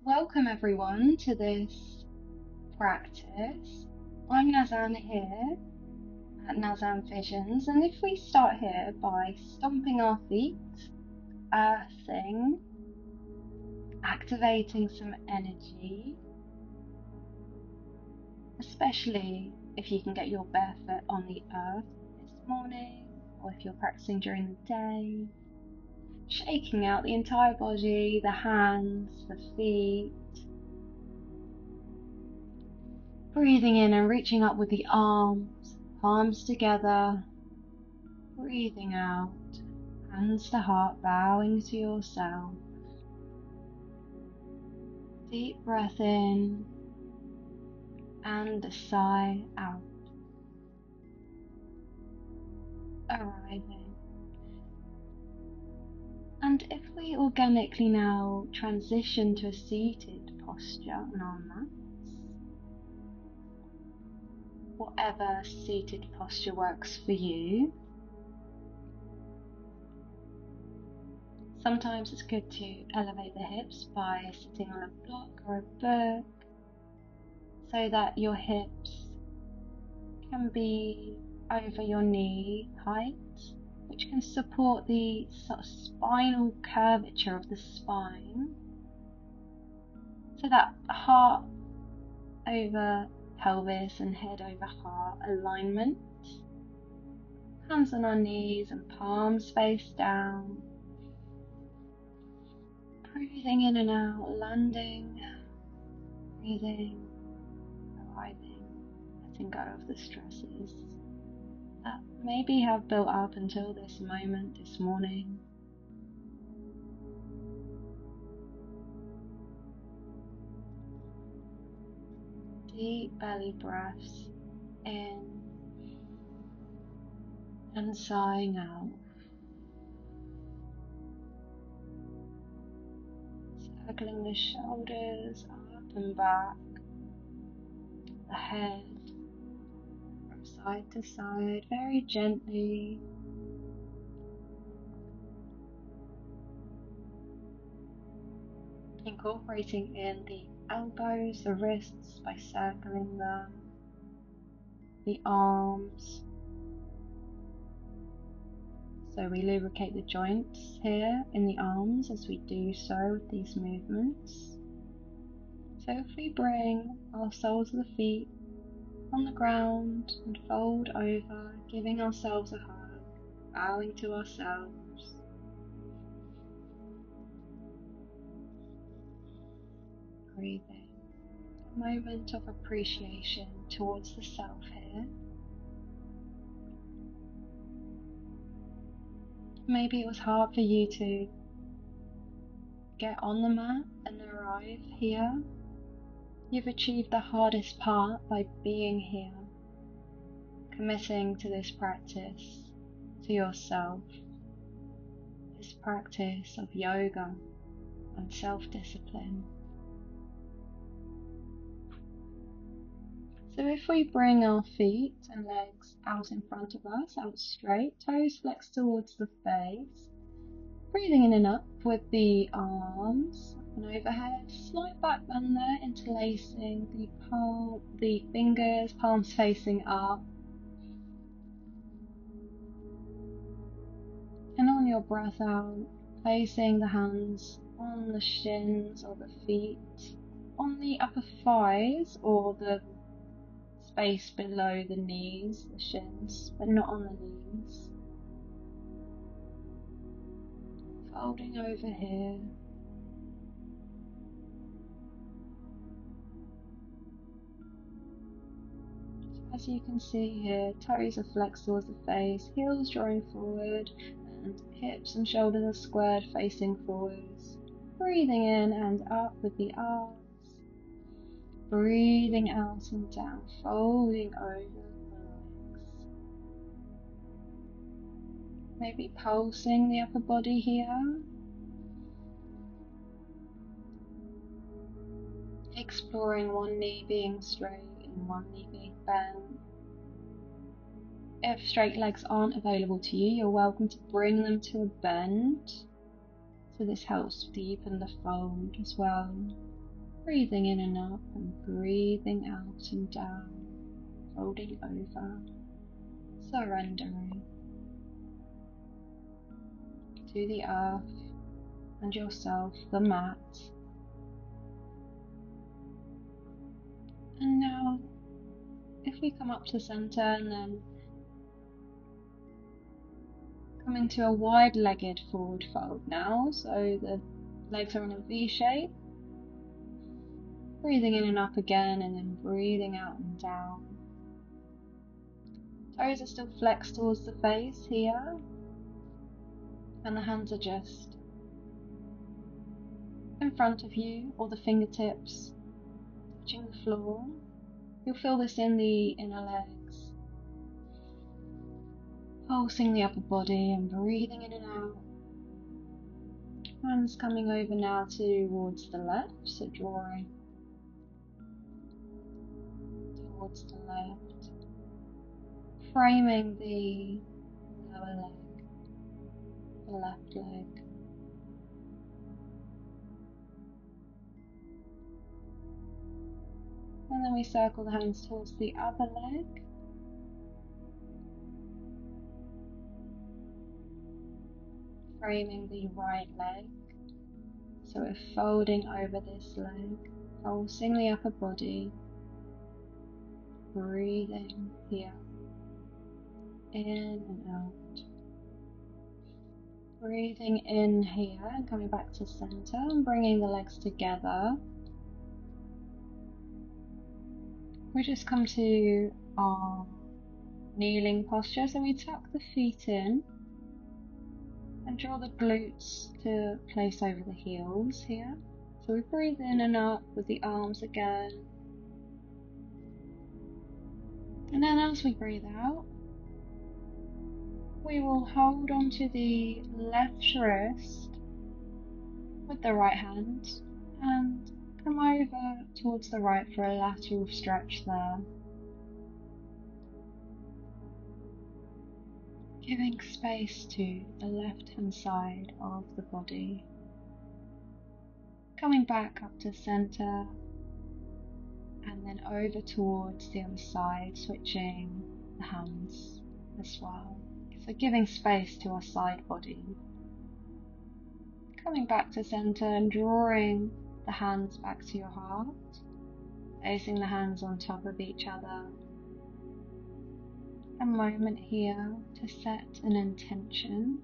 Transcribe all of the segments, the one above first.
Welcome everyone to this practice. I'm Nazan here at Nazan Visions, and if we start here by stomping our feet, earthing, activating some energy, especially if you can get your bare foot on the earth this morning, or if you're practicing during the day, shaking out the entire body, the hands, the feet. Breathing in and reaching up with the arms, palms together. Breathing out, hands to heart, bowing to yourself. Deep breath in and a sigh out. Arriving. And if we organically now transition to a seated posture on our mats, whatever seated posture works for you. Sometimes it's good to elevate the hips by sitting on a block or a book so that your hips can be over your knee height, which can support the sort of spinal curvature of the spine, so that heart over pelvis and head over heart alignment. Hands on our knees and palms face down. Breathing in and out, landing, breathing, arriving, letting go of the stresses that maybe have built up until this moment, this morning. Deep belly breaths in and sighing out. Circling the shoulders up and back, the head from side to side, very gently. Incorporating in the elbows, the wrists by circling them, the arms. So we lubricate the joints here in the arms as we do so with these movements. So if we bring our soles of the feet on the ground and fold over, giving ourselves a hug, bowing to ourselves. Breathing. A moment of appreciation towards the self here. Maybe it was hard for you to get on the mat and arrive here. You've achieved the hardest part by being here, committing to this practice, to yourself, this practice of yoga and self-discipline. So if we bring our feet and legs out in front of us, out straight, toes flexed towards the face, breathing in and up with the arms and overhead, slight back bend there, interlacing the fingers, palms facing up. And on your breath out, placing the hands on the shins or the feet, on the upper thighs or the space below the knees, the shins, but not on the knees. Folding over here. As you can see here, toes are flexed towards the face, heels drawing forward, and hips and shoulders are squared facing forwards. Breathing in and up with the arms. Breathing out and down, folding over the legs. Maybe pulsing the upper body here. Exploring one knee being straight and one knee being bent. If straight legs aren't available to you, you're welcome to bring them to a bend. So this helps deepen the fold as well. Breathing in and up and breathing out and down, folding over, surrendering to the earth and yourself, the mat. And now, if we come up to center and then come into a wide-legged forward fold now, so the legs are in a V shape. Breathing in and up again, and then breathing out and down. Toes are still flexed towards the face here, and the hands are just in front of you, or the fingertips touching the floor. You'll feel this in the inner legs, pulsing the upper body and breathing in and out. Hands coming over now towards the left, so drawing towards the left, framing the lower leg, the left leg. And then we circle the hands towards the other leg. Framing the right leg. So we're folding over this leg, pulsing the upper body, breathing here, in and out. Breathing in here and coming back to center and bringing the legs together. We just come to our kneeling posture, so we tuck the feet in and draw the glutes to place over the heels here. So we breathe in and up with the arms again. And then as we breathe out, we will hold onto the left wrist with the right hand and come over towards the right for a lateral stretch there. Giving space to the left hand side of the body. Coming back up to center and then over towards the other side, switching the hands as well. So giving space to our side body. Coming back to center and drawing the hands back to your heart, placing the hands on top of each other. A moment here to set an intention.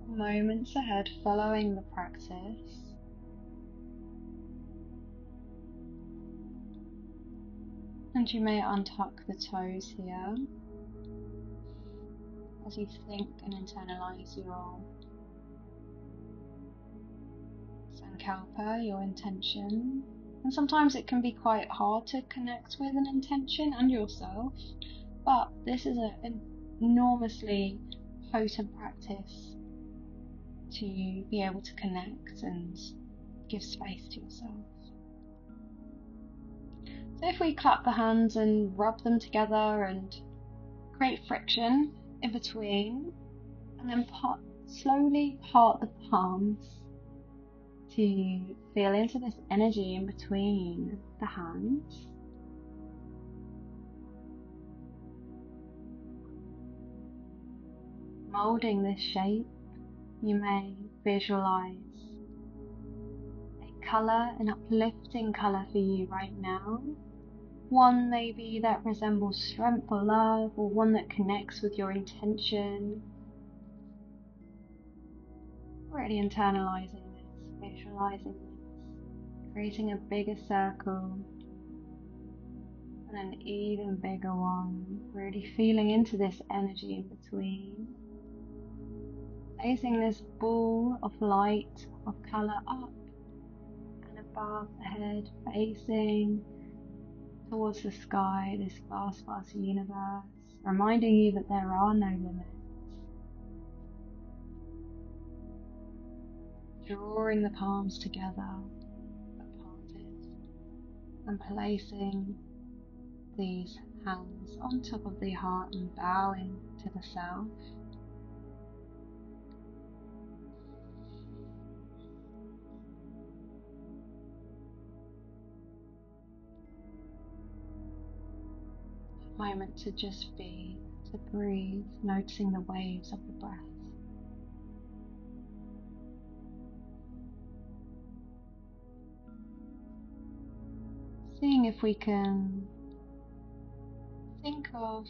Moments ahead following the practice. And you may untuck the toes here as you think and internalize your sankalpa, your intention. And sometimes it can be quite hard to connect with an intention and yourself, but this is an enormously potent practice to be able to connect and give space to yourself. So if we clap the hands and rub them together and create friction in between, and then slowly part the palms to feel into this energy in between the hands. Molding this shape, you may visualize a colour, an uplifting colour for you right now. One maybe that resembles strength or love, or one that connects with your intention. Already internalizing this, visualizing this, creating a bigger circle and an even bigger one, really feeling into this energy in between. Placing this ball of light, of colour up and above the head, facing towards the sky, this vast, vast universe, reminding you that there are no limits. Drawing the palms together, but parted, and placing these hands on top of the heart and bowing to the self. moment to just be, to breathe, noticing the waves of the breath. Seeing if we can think of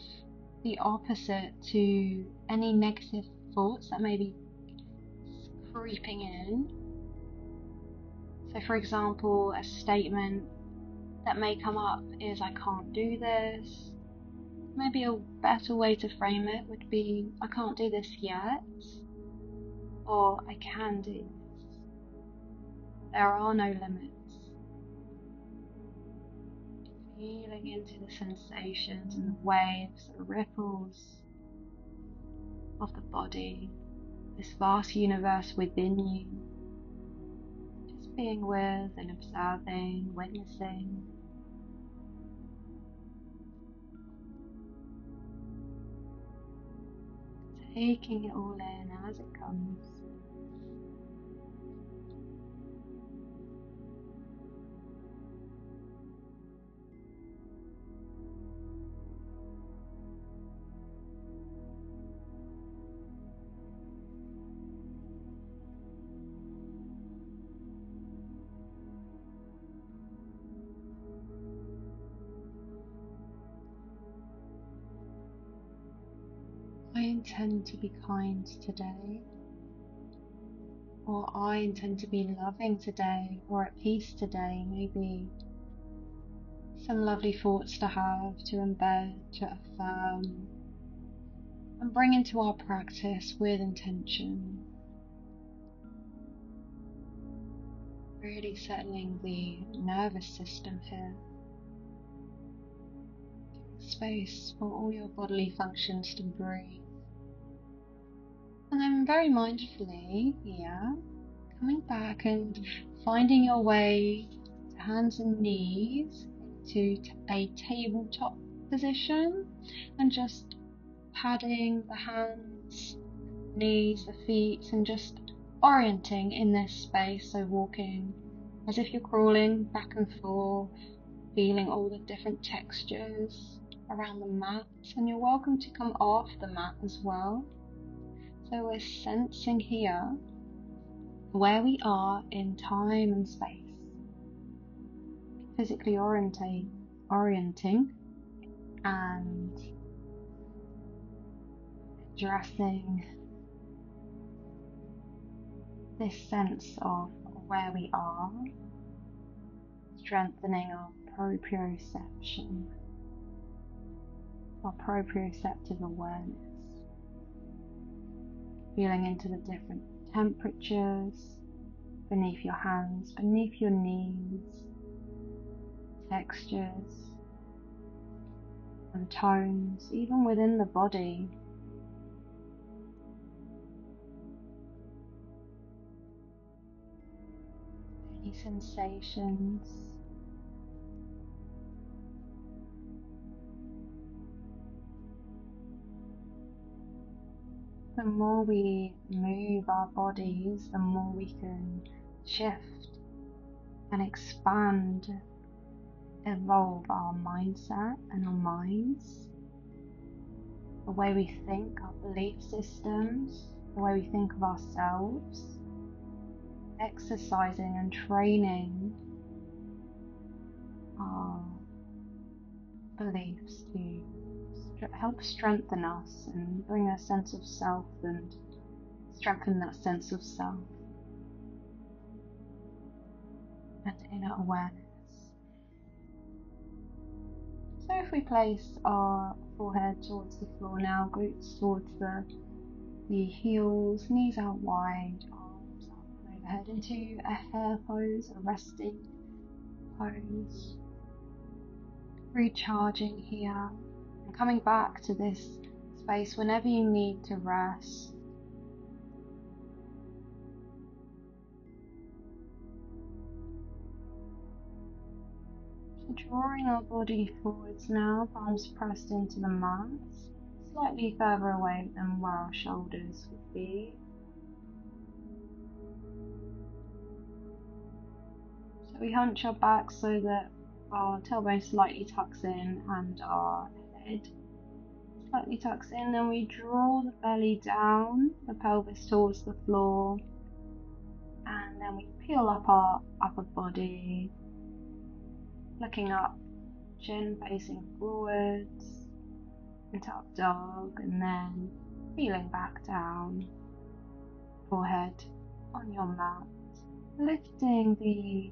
the opposite to any negative thoughts that may be creeping in. So for example, a statement that may come up is I can't do this. Maybe a better way to frame it would be I can't do this yet, or I can do this. There are no limits. Feeling into the sensations and the waves, the ripples of the body, this vast universe within you. Just being with and observing, witnessing. Taking it all in as it comes. I intend to be kind today, or I intend to be loving today, or at peace today. Maybe some lovely thoughts to have, to embed, to affirm, and bring into our practice with intention. Really settling the nervous system here. Space for all your bodily functions to breathe. And then very mindfully, coming back and finding your way to hands and knees into a tabletop position, and just padding the hands, knees, the feet, and just orienting in this space. So walking as if you're crawling back and forth, feeling all the different textures around the mat, and you're welcome to come off the mat as well. So we're sensing here where we are in time and space, physically orienting and addressing this sense of where we are, strengthening our proprioception, our proprioceptive awareness, feeling into the different temperatures beneath your hands, beneath your knees, textures and tones, even within the body. Any sensations. The more we move our bodies, the more we can shift and expand, evolve our mindset and our minds, the way we think, our belief systems, the way we think of ourselves, exercising and training our beliefs to help strengthen us and bring a sense of self and strengthen that sense of self and inner awareness. So if we place our forehead towards the floor now, glutes towards the heels, knees out wide, arms up and overhead into a hair pose, a resting pose, recharging here and coming back to this space whenever you need to rest. So drawing our body forwards now, palms pressed into the mat, slightly further away than where our shoulders would be. So we hunch our back so that our tailbone slightly tucks in and our head slightly tucks in, then we draw the belly down, the pelvis towards the floor, and then we peel up our upper body, looking up, chin facing forwards into up dog, and then feeling back down, forehead on your mat, lifting the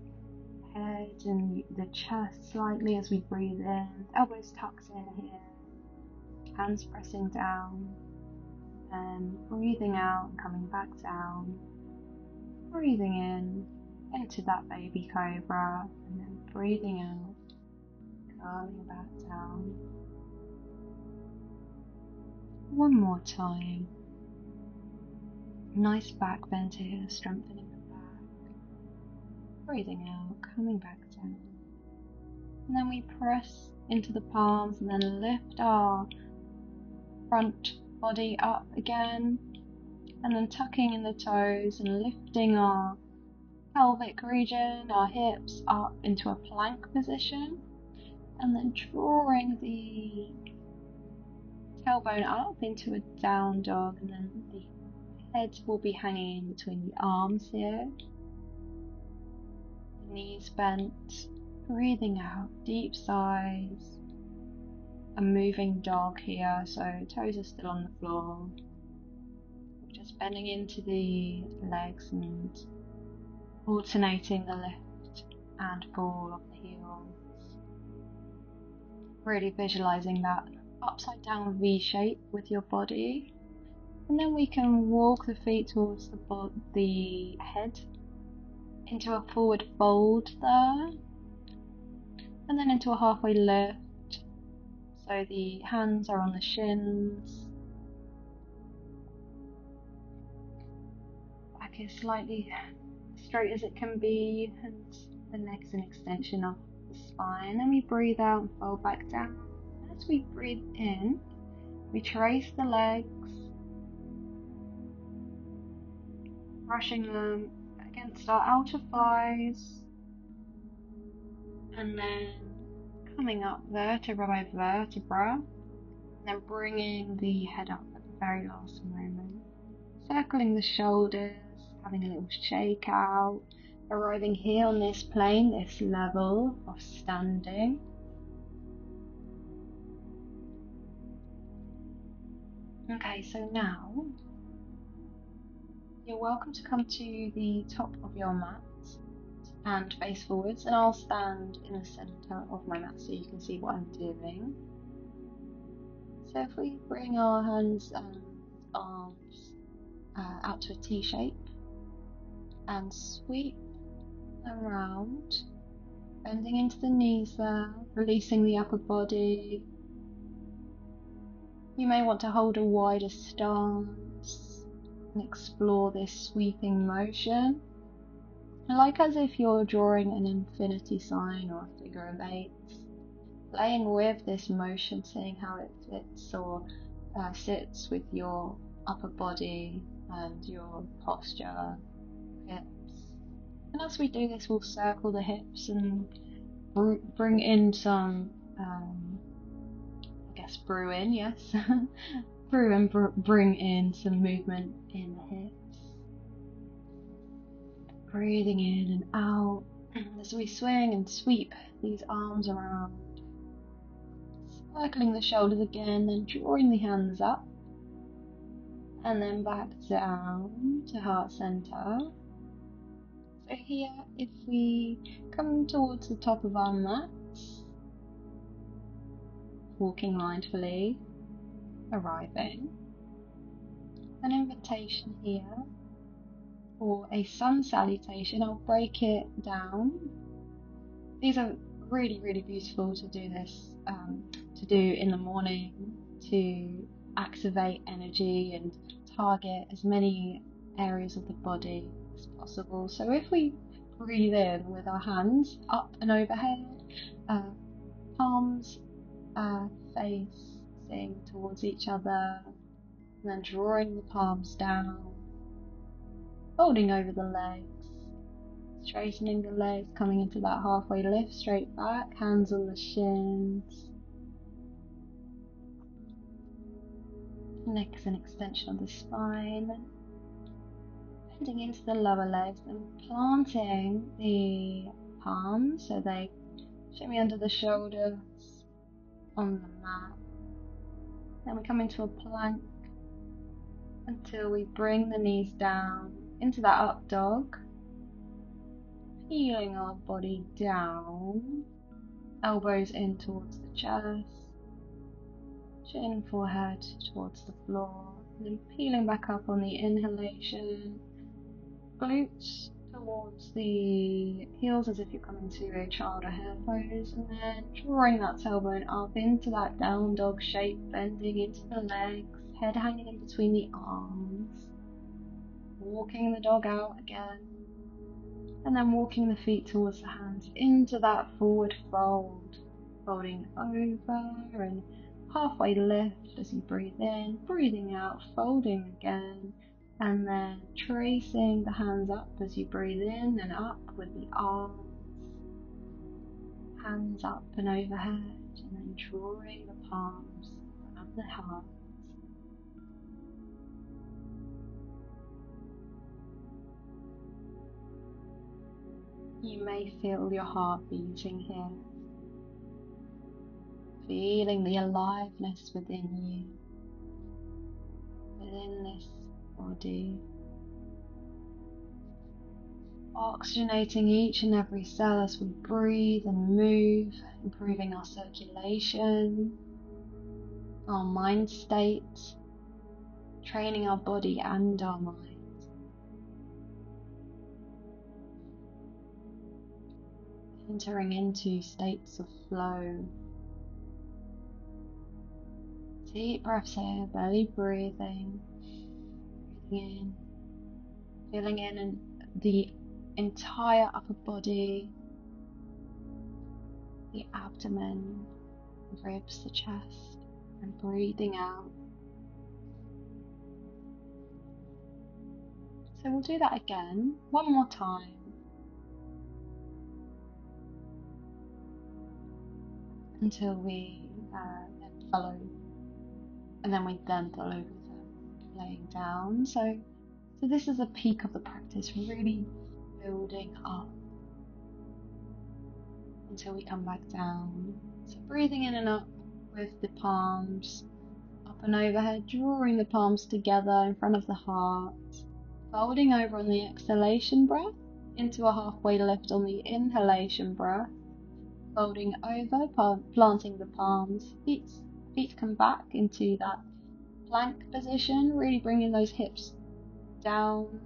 head and the chest slightly as we breathe in, elbows tucked in here, hands pressing down, and breathing out and coming back down, breathing in into that baby cobra, and then breathing out, coming back down. One more time. Nice back bend here, strengthening the back. Breathing out, coming back down. And then we press into the palms and then lift our front body up again. And then tucking in the toes and lifting our pelvic region, our hips up into a plank position. And then drawing the tailbone up into a down dog, and then the head will be hanging in between the arms here. The knees bent, breathing out, deep sighs. A moving dog here, so toes are still on the floor. Just bending into the legs and alternating the lift and fall of the heels. Really visualizing that upside down V shape with your body. And then we can walk the feet towards the head into a forward fold there, and then into a halfway lift, so the hands are on the shins, back is slightly straight as it can be, and the neck's an extension of the spine. Then we breathe out and fold back down. As we breathe in, we trace the legs, brushing them against our outer thighs, and then coming up vertebra by vertebra, and then bringing the head up at the very last moment, circling the shoulders, having a little shake out, arriving here on this plane, this level of standing. Okay, so now you're welcome to come to the top of your mat and face forwards, and I'll stand in the center of my mat so you can see what I'm doing. So if we bring our hands and arms out to a T shape and sweep around, bending into the knees there, releasing the upper body. You may want to hold a wider stance and explore this sweeping motion, like as if you're drawing an infinity sign or a figure of 8, playing with this motion, seeing how it fits or sits with your upper body and your posture, hips. And as we do this, we'll circle the hips and bring in some, brew in, yes, brew and bring in some movement in the hips. Breathing in and out as we swing and sweep these arms around. Circling the shoulders again, then drawing the hands up and then back down to heart center. So here, if we come towards the top of our mats, walking mindfully, arriving, an invitation here or a sun salutation. I'll break it down. These are really, really beautiful to do this, to do in the morning, to activate energy and target as many areas of the body as possible. So if we breathe in with our hands up and overhead, palms facing towards each other, and then drawing the palms down, folding over the legs, straightening the legs, coming into that halfway lift, straight back, hands on the shins, Neck is an extension of the spine. Bending into the lower legs and planting the palms so they shimmy under the shoulders on the mat. Then we come into a plank until we bring the knees down into that up dog, peeling our body down, elbows in towards the chest, chin, forehead towards the floor, and then peeling back up on the inhalation, glutes towards the heels as if you're coming to a child or hare pose, and then drawing that tailbone up into that down dog shape, bending into the legs, head hanging in between the arms, walking the dog out again, and then walking the feet towards the hands into that forward fold, folding over and halfway lift as you breathe in, breathing out, folding again, and then tracing the hands up as you breathe in and up with the arms, hands up and overhead, and then drawing the palms above the heart. You may feel your heart beating here, feeling the aliveness within you, within this body, oxygenating each and every cell as we breathe and move, improving our circulation, our mind state, training our body and our mind. Entering into states of flow. Deep breaths here, belly breathing, breathing in, feeling in the entire upper body, the abdomen, the ribs, the chest, and breathing out. So we'll do that again, one more time. Until we then follow, and then we follow with laying down. So this is a peak of the practice, really building up until we come back down. So breathing in and up with the palms up and overhead, drawing the palms together in front of the heart, folding over on the exhalation breath into a halfway lift on the inhalation breath, folding over, planting the palms, feet come back into that plank position, really bringing those hips down,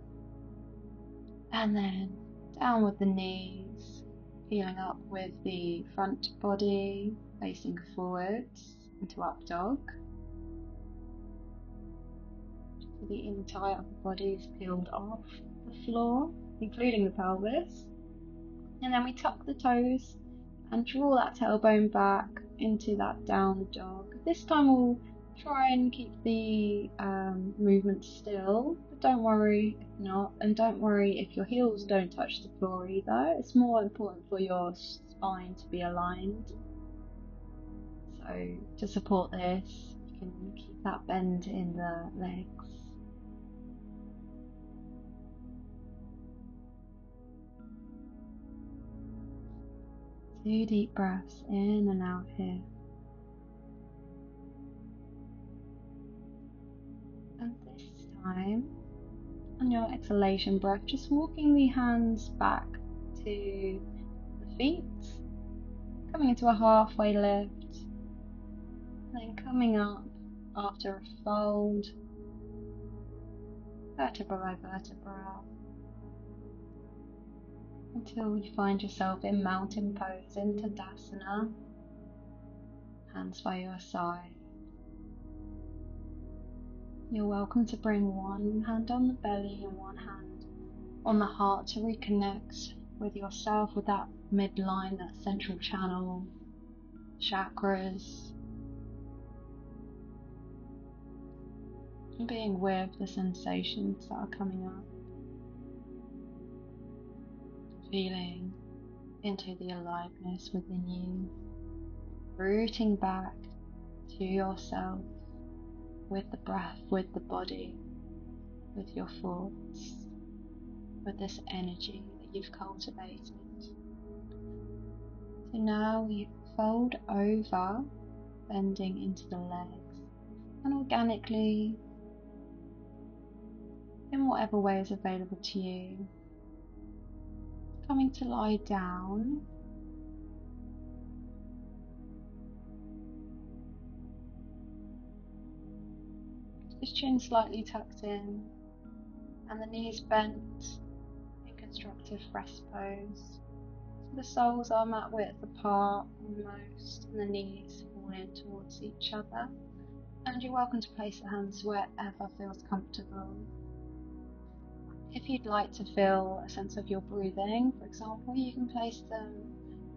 and then down with the knees, peeling up with the front body, facing forwards into up dog. So the entire upper body is peeled off the floor, including the pelvis, and then we tuck the toes and draw that tailbone back into that down dog. This time we'll try and keep the movement still, but don't worry if not, and don't worry if your heels don't touch the floor either. It's more important for your spine to be aligned. So to support this, you can keep that bend in the legs. 2 deep breaths in and out here. And this time, on your exhalation breath, just walking the hands back to the feet, coming into a halfway lift, then coming up after a fold, vertebra by vertebra, until you find yourself in mountain pose in Tadasana, hands by your side. You're welcome to bring one hand on the belly and one hand on the heart to reconnect with yourself, with that midline, that central channel, chakras, and being aware of the sensations that are coming up, feeling into the aliveness within you, rooting back to yourself, with the breath, with the body, with your thoughts, with this energy that you've cultivated. So now we fold over, bending into the legs, and organically, in whatever way is available to you, coming to lie down. Just chin slightly tucked in and the knees bent in constructive rest pose. So the soles are mat width apart almost and the knees fall in towards each other. And you're welcome to place the hands wherever feels comfortable. If you'd like to feel a sense of your breathing, for example, you can place them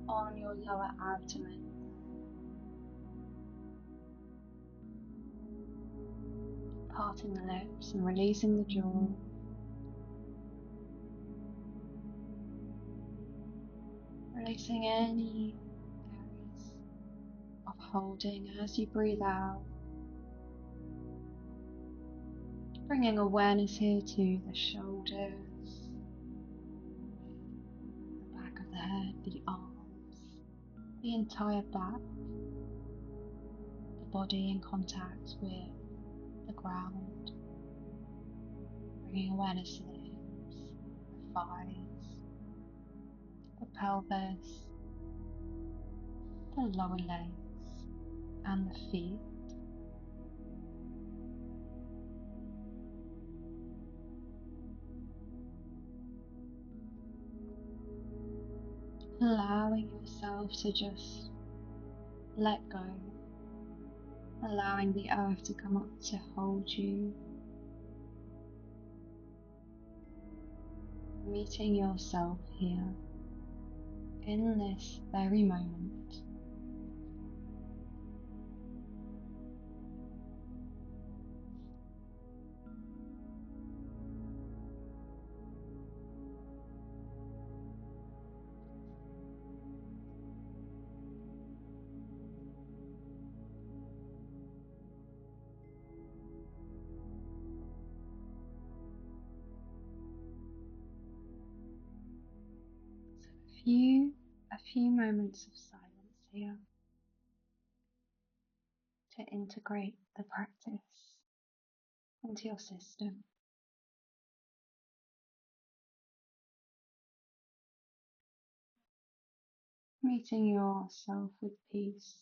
on your lower abdomen. Parting the lips and releasing the jaw. Releasing any areas of holding as you breathe out. Bringing awareness here to the shoulders, the back of the head, the arms, the entire back, the body in contact with the ground. Bringing awareness to the hips, the thighs, the pelvis, the lower legs and the feet. Allowing yourself to just let go, allowing the earth to come up to hold you, meeting yourself here in this very moment. A few moments of silence here to integrate the practice into your system. Meeting yourself with peace,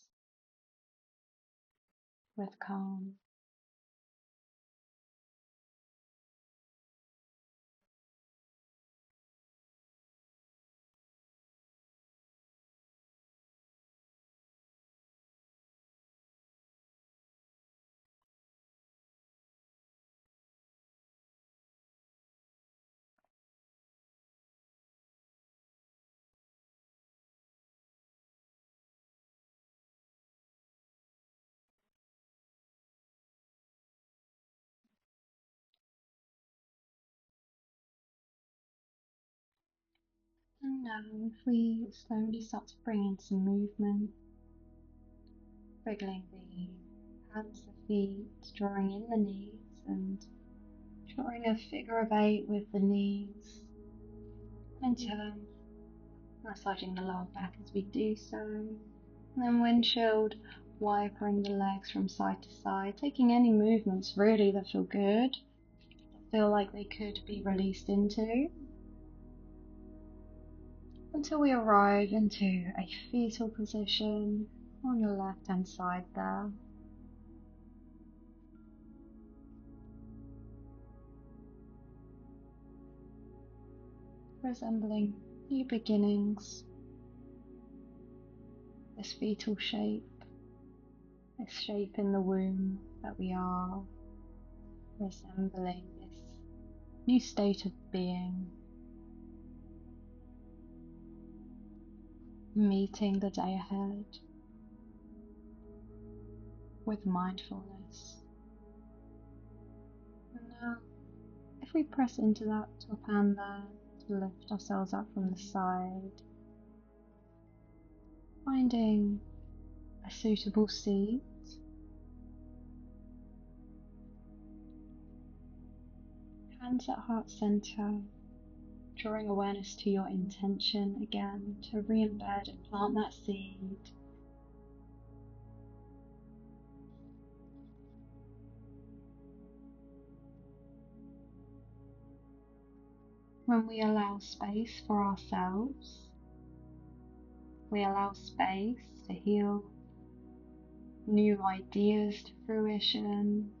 with calm. And now if we slowly start to bring in some movement, wriggling the hands, the feet, drawing in the knees and drawing a figure of 8 with the knees, and in turn massaging the lower back as we do so, and then windshield wipering the legs from side to side, taking any movements really that feel good, that feel like they could be released into, until we arrive into a fetal position on your left hand side there. Resembling new beginnings, this fetal shape, this shape in the womb that we are, resembling this new state of being, meeting the day ahead with mindfulness. And now, if we press into that top hand there to lift ourselves up from the side, finding a suitable seat, hands at heart center, drawing awareness to your intention again to re-embed and plant that seed. When we allow space for ourselves, we allow space to heal, new ideas to fruition,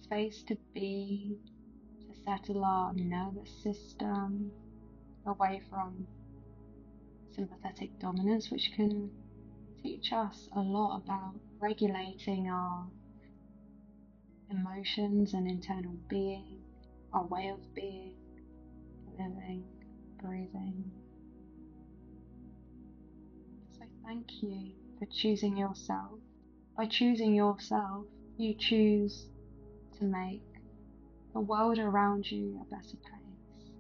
space to be, to settle our nervous system away from sympathetic dominance, which can teach us a lot about regulating our emotions and internal being, our way of being, living, breathing. So thank you for choosing yourself. By choosing yourself, you choose to make the world around you a better place.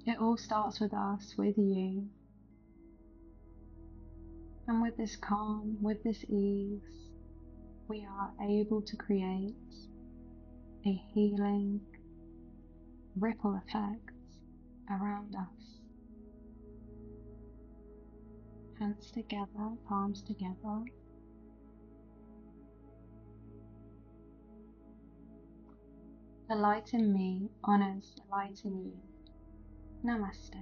It all starts with us, with you. And with this calm, with this ease, we are able to create a healing ripple effect around us. Hands together, palms together. The light in me honors the light in you. Namaste.